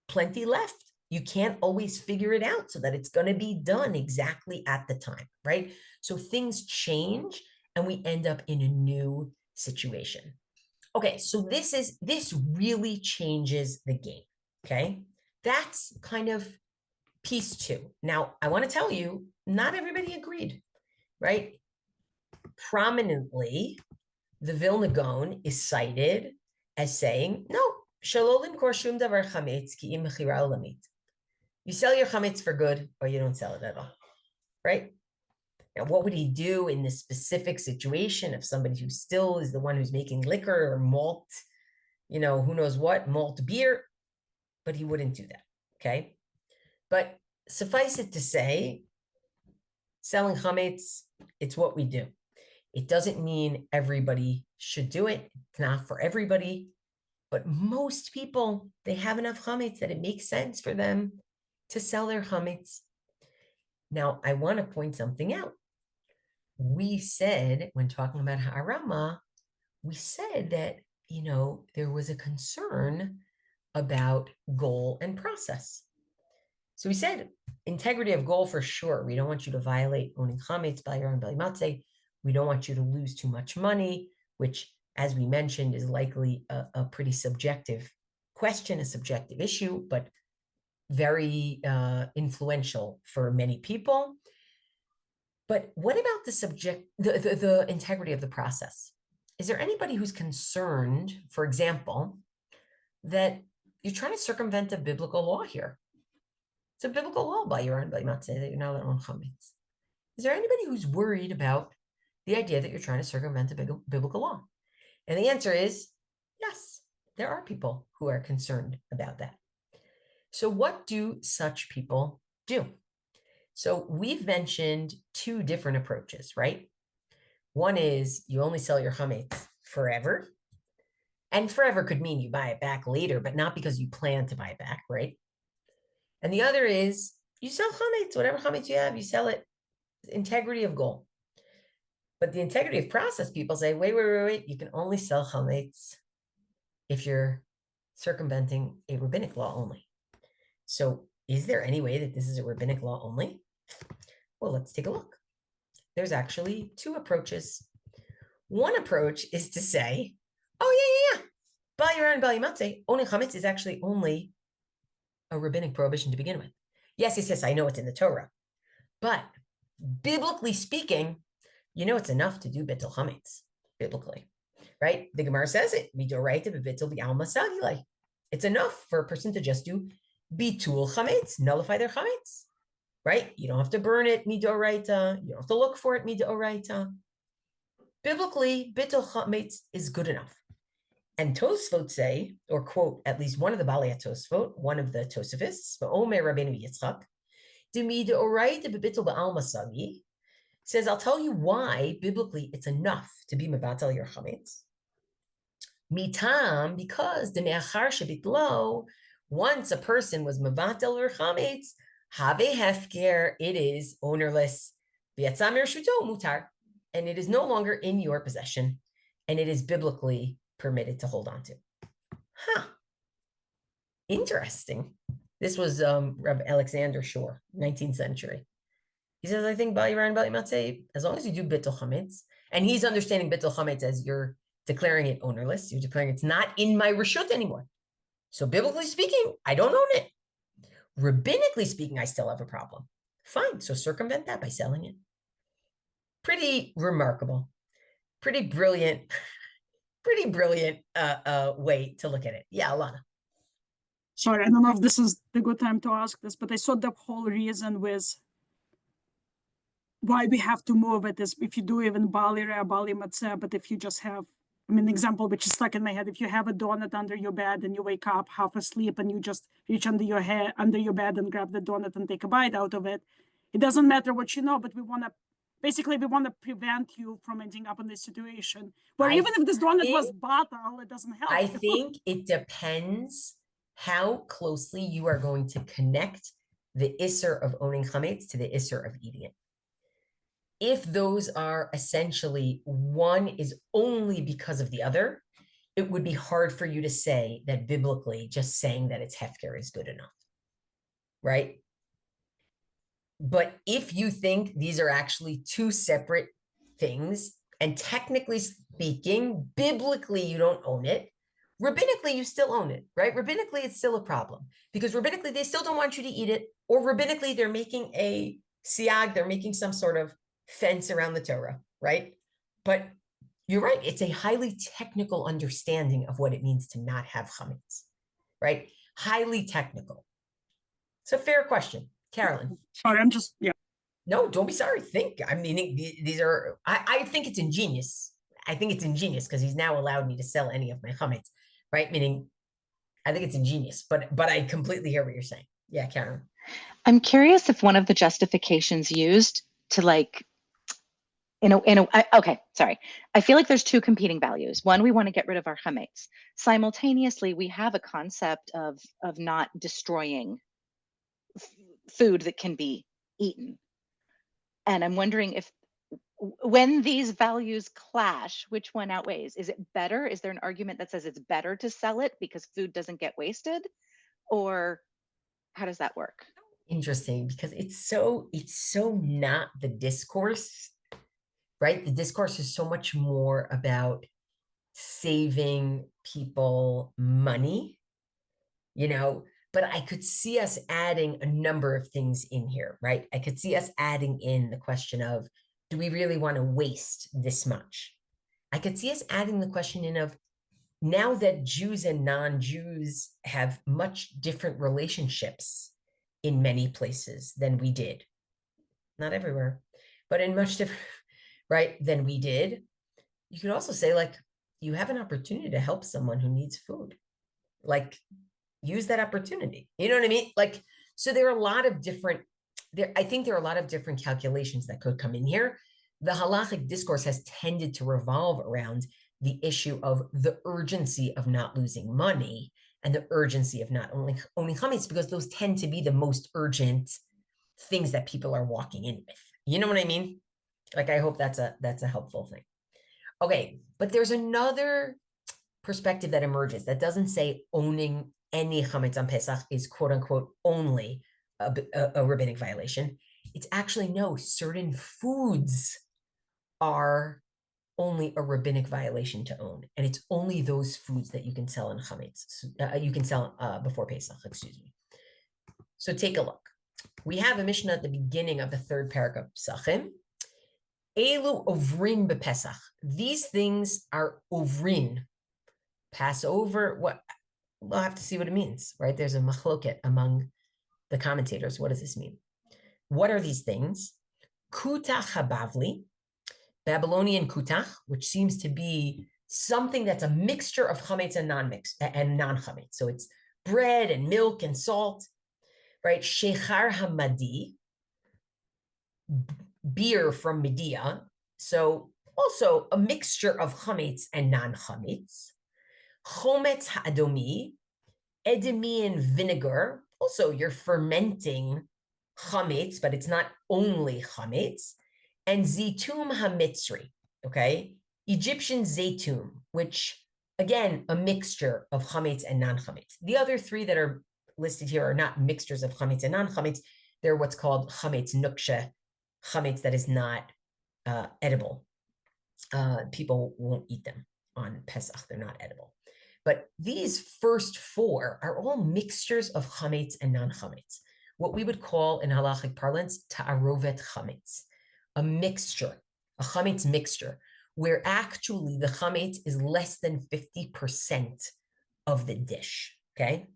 S2: plenty left. You can't always figure it out so that it's going to be done exactly at the time, right? So things change and we end up in a new situation. Okay, so this really changes the game, okay? That's kind of piece two. Now, I want to tell you, not everybody agreed, right? Prominently, the Vilna Gaon is cited as saying, no, shalolim kor shum davar chametz ki im mechira olamit. You sell your chametz for good or you don't sell it at all, right? Now, what would he do in this specific situation of somebody who still is the one who's making liquor or malt, who knows what, malt beer, but he wouldn't do that, okay? But suffice it to say, selling chametz, it's what we do. It doesn't mean everybody should do it. It's not for everybody, but most people, they have enough chametz that it makes sense for them to sell their chametz. Now, I want to point something out. We said, when talking about Ha'arama, we said that, there was a concern about goal and process. So we said integrity of goal for sure. We don't want you to violate owning chametz, b'ayran, b'limatze. We don't want you to lose too much money, which, as we mentioned, is likely a pretty subjective question, a subjective issue, but very influential for many people. But what about the integrity of the process? Is there anybody who's concerned, for example, that you're trying to circumvent a biblical law here? It's a biblical law, b'ayran, b'limatze, that you're not allowed to own chametz. Is there anybody who's worried about the idea that you're trying to circumvent a biblical law? And the answer is yes, there are people who are concerned about that. So what do such people do? So we've mentioned two different approaches, right? One is you only sell your chametz forever. And forever could mean you buy it back later, but not because you plan to buy it back, right? And the other is you sell chametz, whatever chametz you have, you sell it. Integrity of goal. But the integrity of process, people say, wait, you can only sell chametz if you're circumventing a rabbinic law only. So is there any way that this is a rabbinic law only? Well, let's take a look. There's actually two approaches. One approach is to say, oh, yeah. B'ayran, b'limatze, owning chametz is actually only a rabbinic prohibition to begin with. Yes, I know it's in the Torah. But biblically speaking, it's enough to do bittul chametz, biblically, right? The Gemara says it, midoraita b'bittul b'alma sagilei. It's enough for a person to just do bitul chametz, nullify their chametz, right? You don't have to burn it, midoraita. You don't have to look for it, midoraita. Biblically, bittul chametz is good enough. And Tosfot say, or quote, at least one of the Balei Tosfot, one of the Tosafists, Omer Rabbeinu Yitzchak, d'midoraita b'bittul b'alma sagi, says, I'll tell you why biblically it's enough to be mevatel your chametz. Mitam, because the me'achar shebitlo, once a person was mevatel your chametz, have hefker, it is ownerless, v'yatzam mershuto mutar, and it is no longer in your possession, and it is biblically permitted to hold on to. Interesting. This was Rabbi Alexander Shore, 19th century. He says, I think b'ayran, b'limatze, as long as you do bittul chametz, and he's understanding bittul chametz as you're declaring it ownerless, you're declaring it's not in my reshut anymore. So biblically speaking, I don't own it. Rabbinically speaking, I still have a problem. Fine, so circumvent that by selling it. Pretty remarkable, pretty brilliant way to look at it. Yeah, Alana.
S3: Sorry, I don't know if this is the good time to ask this, but I saw the whole reason with why we have to move it is if you do even bali re, bali matzeh, but if you just have, example which is stuck in my head, if you have a donut under your bed and you wake up half asleep and you just reach under your bed and grab the donut and take a bite out of it, it doesn't matter what you know, but we want to prevent you from ending up in this situation where even if this donut was batal, it doesn't help.
S2: I think it depends how closely you are going to connect the isser of owning chametz to the isser of eating it. If those are essentially one is only because of the other, it would be hard for you to say that biblically just saying that it's hefker is good enough, right? But if you think these are actually two separate things, and technically speaking, biblically you don't own it, rabbinically you still own it, right? Rabbinically it's still a problem because rabbinically they still don't want you to eat it, or rabbinically they're making a siag, they're making some sort of fence around the Torah, right? But you're right, it's a highly technical understanding of what it means to not have chametz, right? Highly technical. It's a fair question. Carolyn.
S3: Sorry, I'm just, yeah.
S2: No, don't be sorry. Think. These are, I think it's ingenious. I think it's ingenious because he's now allowed me to sell any of my chametz, right? Meaning, I think it's ingenious, but I completely hear what you're saying. Yeah, Karen.
S4: I'm curious if one of the justifications used to Okay, sorry. I feel like there's two competing values. One, we want to get rid of our chametz. Simultaneously, we have a concept of not destroying food that can be eaten. And I'm wondering if when these values clash, which one outweighs? Is it better? Is there an argument that says it's better to sell it because food doesn't get wasted? Or how does that work?
S2: Interesting, because it's so not the discourse, right? The discourse is so much more about saving people money, but I could see us adding a number of things in here, right? I could see us adding in the question of, do we really want to waste this much? I could see us adding the question in of, now that Jews and non-Jews have much different relationships in many places than we did, not everywhere, but in much different, right, than we did, you could also say, like, you have an opportunity to help someone who needs food. Like, use that opportunity. You know what I mean? Like, so there are a lot of different, I think there are a lot of different calculations that could come in here. The Halakhic discourse has tended to revolve around the issue of the urgency of not losing money and the urgency of not owning chametz, because those tend to be the most urgent things that people are walking in with. You know what I mean? Like, I hope that's a helpful thing. Okay, but there's another perspective that emerges that doesn't say owning any chametz on Pesach is quote unquote only a rabbinic violation. It's actually no, certain foods are only a rabbinic violation to own, and it's only those foods that you can sell in chametz. You can sell before Pesach. Excuse me. So take a look. We have a Mishnah at the beginning of the third paragraph of Pesachim. Elu ovrin bepesach. These things are ovrin. Passover. What? We'll have to see what it means, right? There's a machloket among the commentators. What does this mean? What are these things? Kutach habavli, Babylonian kutach, which seems to be something that's a mixture of chametz and non-chametz. So it's bread and milk and salt, right? Shechar hamadi, beer from Medea. So also a mixture of chametz and non-chametz. Chometz ha'adomi, Edemean vinegar. Also, you're fermenting chametz, but it's not only chametz. And zitum hamitzri, okay? Egyptian zaytum, which, again, a mixture of chametz and non-chametz. The other three that are listed here are not mixtures of chametz and non-chametz. They're what's called chametz nuksha, chametz that is not edible. People won't eat them on Pesach. They're not edible. But these first four are all mixtures of chametz and non-chametz, what we would call in halachic parlance ta'arovet chametz, a mixture, a chametz mixture, where actually the chametz is less than 50% of the dish, okay?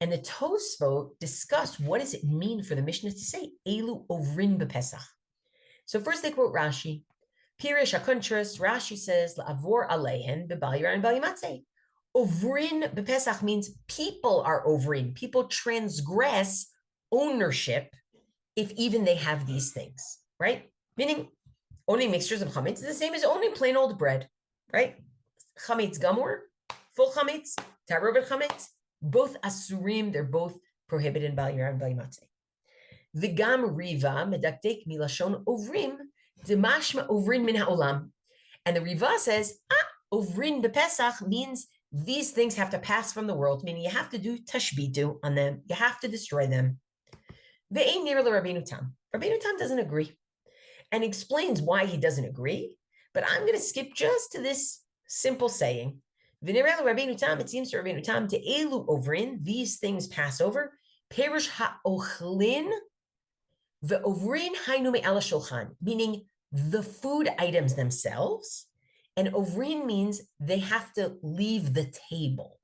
S2: And the Tosfot discuss what does it mean for the Mishnah to say elu ovrin bepesach. So first they quote Rashi. Pirish HaKuntras, Rashi says, La'avor aleihen b'bayir and b'yimatzeh. Ovrin b'Pesach means people are ovrin. People transgress ownership if even they have these things, right? Meaning owning mixtures of chametz is the same as owning plain old bread, right? Chametz gamor, full chametz, tarovet chametz, both asurim, they're both prohibited in b'ayir and b'yimatzeh. V'gam riva medaktek milashon ovrim demashma ovrin min ha'olam. And the Riva says, ovrin b'Pesach means these things have to pass from the world, meaning you have to do tashbitu on them. You have to destroy them. Ve'ein nir l'Rabbeinu Tam. Rabbeinu Tam doesn't agree and explains why he doesn't agree. But I'm going to skip just to this simple saying. V'nir l'Rabbeinu Tam, it seems to Rabbeinu Tam, to elu ovrin, these things pass over. Perish ha'ochlin ve'ovrin hainu me'ala shulchan, meaning the food items themselves. And ovrin means they have to leave the table.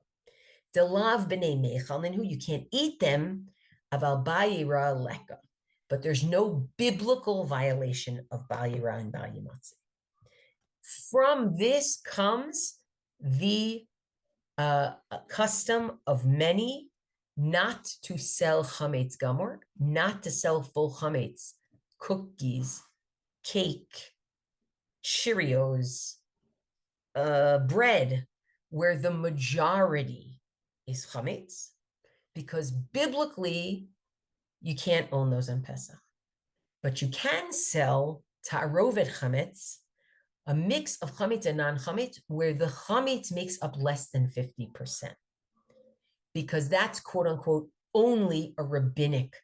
S2: Delav b'nei mechal, and who you can't eat them, aval ba'yira leka. But there's no biblical violation of ba'yira and ba'yimatzeh. From this comes the custom of many not to sell chametz gamor, not to sell full chametz, cookies, cake, Cheerios, bread, where the majority is chametz, because biblically you can't own those on Pesach, but you can sell ta'arovet chametz, a mix of chametz and non-chametz, where the chametz makes up less than 50%, because that's quote unquote only a rabbinic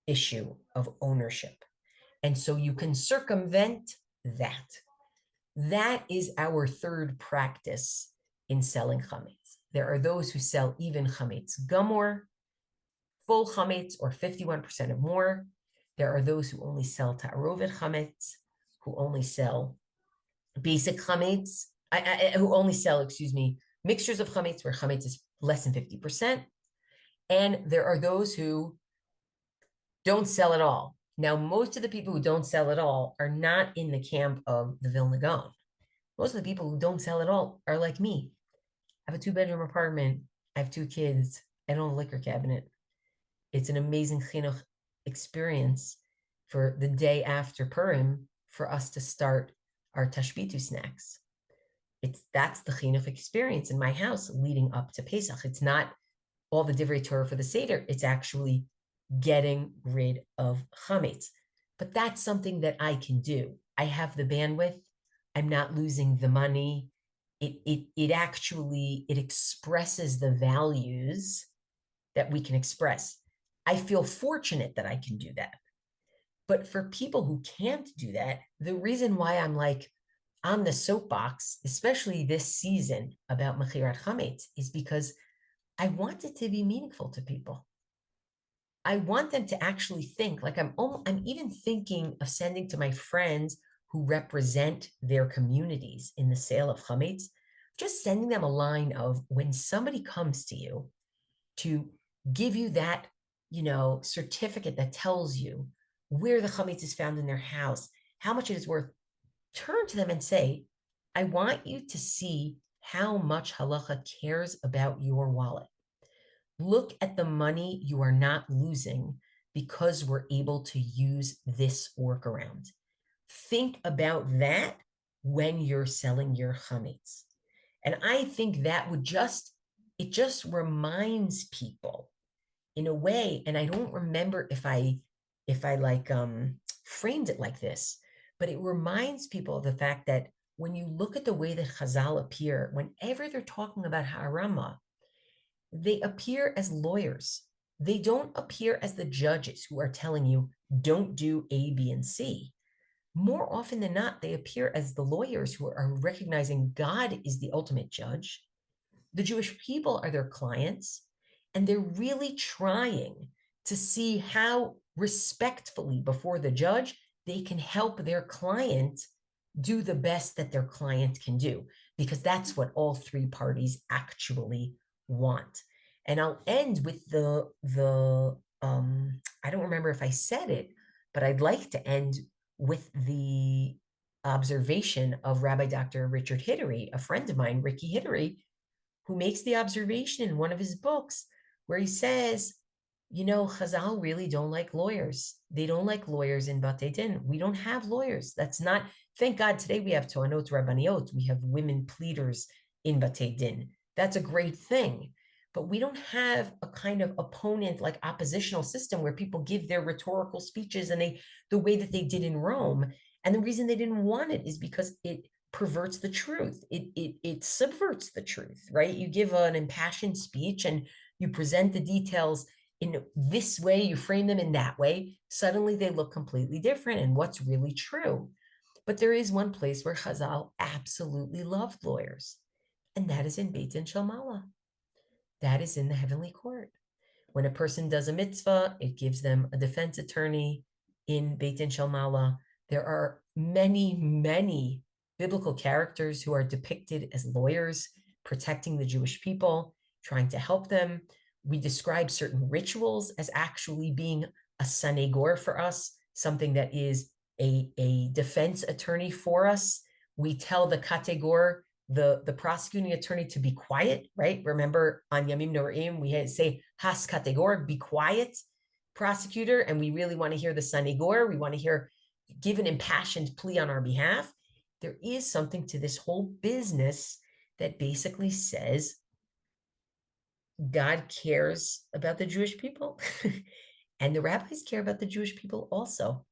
S2: issue of ownership. And so you can circumvent that. That is our third practice in selling chametz. There are those who sell even chametz gamor, full chametz, or 51% or more. There are those who only sell ta'arovet chametz, who only sell basic chametz, who only sell, mixtures of chametz where chametz is less than 50%. And there are those who don't sell at all. Now, most of the people who don't sell at all are not in the camp of the Vilna Gaon. Most of the people who don't sell at all are like me. I have a 2-bedroom apartment. I have 2 kids. I don't have a liquor cabinet. It's an amazing chinuch experience for the day after Purim for us to start our tashbitu snacks. That's the chinuch experience in my house leading up to Pesach. It's not all the divrei Torah for the Seder. It's actually getting rid of chametz. But that's something that I can do. I have the bandwidth. I'm not losing the money. It actually expresses the values that we can express. I feel fortunate that I can do that. But for people who can't do that, the reason why I'm like on the soapbox, especially this season about mechirat chametz, is because I want it to be meaningful to people. I want them to actually think, like I'm even thinking of sending to my friends who represent their communities in the sale of chametz, just sending them a line of, when somebody comes to you to give you that, certificate that tells you where the chametz is found in their house, how much it is worth, turn to them and say, I want you to see how much halacha cares about your wallet. Look at the money you are not losing because we're able to use this workaround. Think about that when you're selling your chametz. And I think that it just reminds people in a way, and I don't remember if I framed it like this, but it reminds people of the fact that when you look at the way that Chazal appear, whenever they're talking about Ha'arama, they appear as lawyers. They don't appear as the judges who are telling you, don't do A, B, and C. More often than not, they appear as the lawyers who are recognizing God is the ultimate judge. The Jewish people are their clients, and they're really trying to see how respectfully before the judge they can help their client do the best that their client can do, because that's what all 3 parties actually want. And I'll end with the I don't remember if I said it, but I'd like to end with the observation of Rabbi Dr. Richard Hidary, a friend of mine, Ricky Hidary, who makes the observation in one of his books where he says, Chazal really don't like lawyers. They don't like lawyers in Batei Din. We don't have lawyers. That's not, thank God today we have Toanot Rabbaniot. We have women pleaders in Batei Din. That's a great thing. But we don't have a kind of opponent, like oppositional system where people give their rhetorical speeches and the way that they did in Rome. And the reason they didn't want it is because it perverts the truth. It subverts the truth, right? You give an impassioned speech and you present the details in this way, you frame them in that way. Suddenly they look completely different and what's really true. But there is one place where Chazal absolutely loved lawyers, and that is in Beit Din Shel Ma'ala. That is in the heavenly court. When a person does a mitzvah, it gives them a defense attorney in Beit Din Shel Ma'ala. There are many, many biblical characters who are depicted as lawyers, protecting the Jewish people, trying to help them. We describe certain rituals as actually being a sanegor for us, something that is a defense attorney for us. We tell the kategor, the prosecuting attorney, to be quiet, right? Remember on Yamim Noraim, we had to say, has kategor, be quiet, prosecutor, and we really want to hear the sanegor. We want to give an impassioned plea on our behalf. there is something to this whole business that basically says God cares about the Jewish people and the rabbis care about the Jewish people also.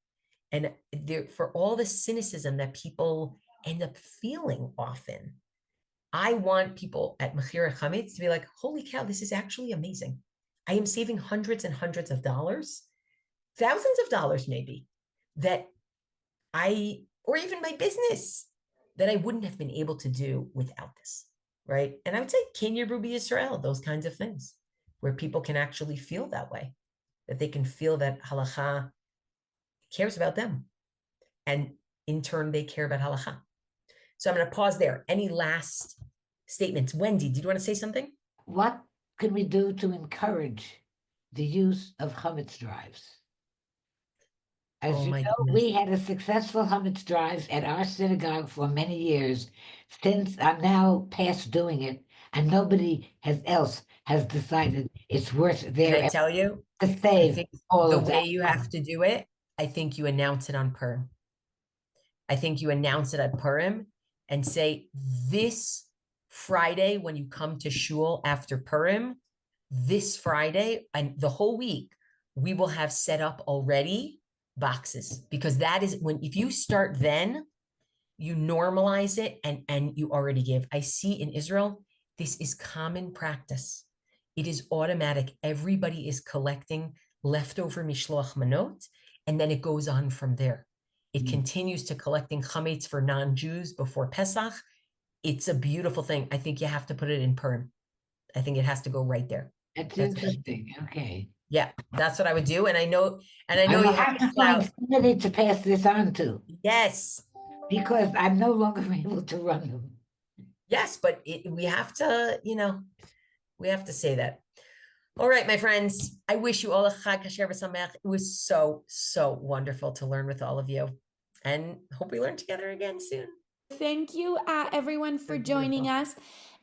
S2: And there, for all the cynicism that people end up feeling often, I want people at Mechira Chametz to be like, holy cow, this is actually amazing. I am saving hundreds and hundreds of dollars, thousands of dollars maybe, that or even my business, that I wouldn't have been able to do without this, right? And I would say Ken Yerbu Yisrael, those kinds of things, where people can actually feel that way, that they can feel that halacha cares about them. And in turn, they care about halacha. So I'm going to pause there. Any last statements? Wendy, did you want to say something?
S7: What can we do to encourage the use of chametz drives? As
S2: Oh
S7: you
S2: my
S7: know,
S2: goodness.
S7: we had a successful chametz drive at our synagogue for many years. Since I'm now past doing it, and nobody else has decided it's worth
S2: Can
S7: their
S2: I
S7: effort
S2: tell you?
S7: to
S2: I
S7: save
S2: think
S7: all
S2: the
S7: of
S2: way
S7: that.
S2: you have to do it, I think you announce it on Purim. I think you announce it at Purim and say, this Friday, when you come to shul after Purim, this Friday and the whole week, we will have set up already boxes, because that is when, if you start then, you normalize it and you already give. I see in Israel, this is common practice. It is automatic. Everybody is collecting leftover mishloach manot, and then it goes on from there. It continues to collecting chametz for non-Jews before Pesach. It's a beautiful thing. I think you have to put it in Purim. I think it has to go right there.
S7: That's
S2: That's
S7: interesting. Okay.
S2: Yeah, that's what I would do. And I know
S7: I
S2: you
S7: will
S2: have
S7: have to find somebody to pass this on to,
S2: yes.
S7: because I'm no longer able to run them.
S2: Yes, but we have to, we have to say that. All right, my friends, I wish you all a Chag Kasher V'Sameach. It was so, so wonderful to learn with all of you, and hope we learn together again soon.
S1: Thank you, everyone, for
S2: You're
S1: joining
S2: beautiful.
S1: us.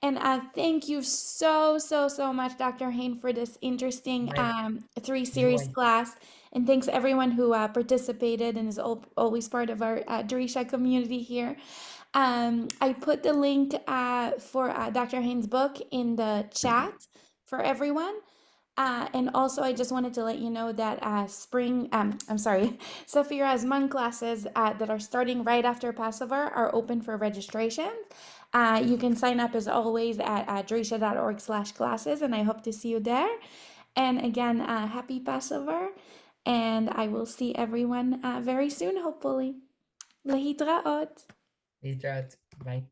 S1: And thank you so, so, so much, Dr. Hain, for this interesting
S2: My
S1: 3-series
S2: joy.
S1: class. And thanks everyone who participated and is always part of our Darisha community here. I put the link for Dr. Hain's book in the chat for everyone. And also, I just wanted to let you know that Safira's monk classes that are starting right after Passover are open for registration. You can sign up as always at drisha.org/classes, and I hope to see you there. And again, happy Passover, and I will see everyone very soon, hopefully. Lehitraot.
S2: Bye.